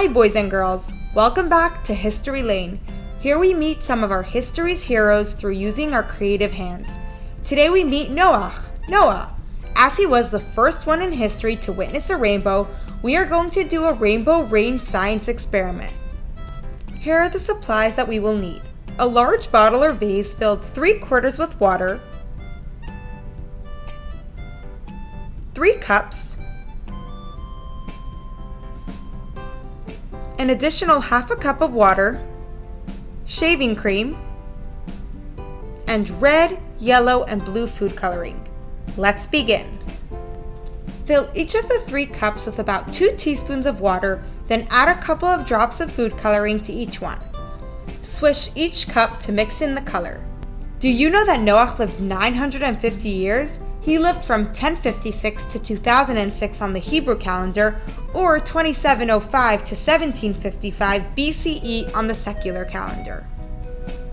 Hi boys and girls, welcome back to History Lane. Here we meet some of our history's heroes through using our creative hands. Today we meet Noah. As he was the first one in history to witness a rainbow, we are going to do a rainbow rain science experiment. Here are the supplies that we will need. A large bottle or vase filled 3/4 with water, 3 cups, an additional 1/2 cup of water, shaving cream, and red, yellow, and blue food coloring. Let's begin. Fill each of the 3 cups with about 2 teaspoons of water, then add a couple of drops of food coloring to each one. Swish each cup to mix in the color. Do you know that Noach lived 950 years? He lived from 1056 to 2006 on the Hebrew calendar, or 2705 to 1755 BCE on the secular calendar.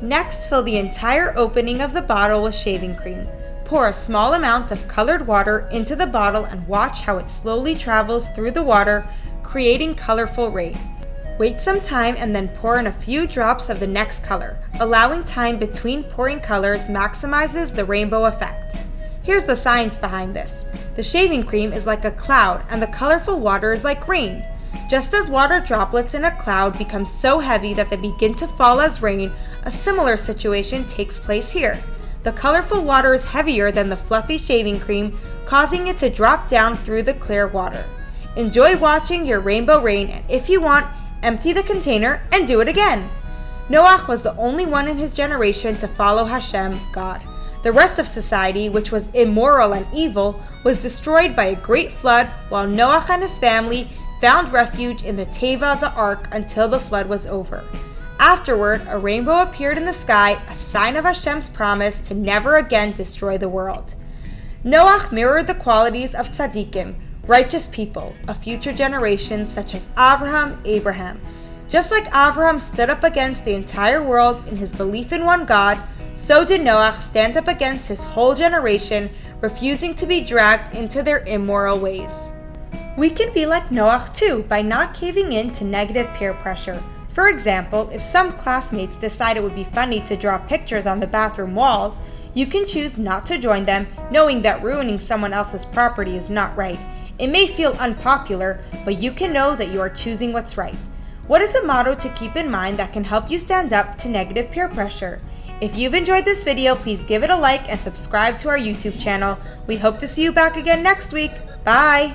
Next, fill the entire opening of the bottle with shaving cream. Pour a small amount of colored water into the bottle and watch how it slowly travels through the water, creating colorful rain. Wait some time and then pour in a few drops of the next color. Allowing time between pouring colors maximizes the rainbow effect. Here's the science behind this. The shaving cream is like a cloud and the colorful water is like rain. Just as water droplets in a cloud become so heavy that they begin to fall as rain, a similar situation takes place here. The colorful water is heavier than the fluffy shaving cream, causing it to drop down through the clear water. Enjoy watching your rainbow rain, and if you want, empty the container and do it again. Noach was the only one in his generation to follow Hashem, God. The rest of society, which was immoral and evil, was destroyed by a great flood, while Noach and his family found refuge in the Teivah, the ark, until the flood was over. Afterward, a rainbow appeared in the sky, a sign of Hashem's promise to never again destroy the world. Noach mirrored the qualities of Tzadikim, righteous people, a future generation such as Avraham. Just like Avraham stood up against the entire world in his belief in one God, so did Noach stand up against his whole generation, refusing to be dragged into their immoral ways. We can be like Noach too by not caving in to negative peer pressure. For example, if some classmates decide it would be funny to draw pictures on the bathroom walls, you can choose not to join them, knowing that ruining someone else's property is not right. It may feel unpopular, but you can know that you are choosing what's right. What is a motto to keep in mind that can help you stand up to negative peer pressure? If you've enjoyed this video, please give it a like and subscribe to our YouTube channel. We hope to see you back again next week. Bye!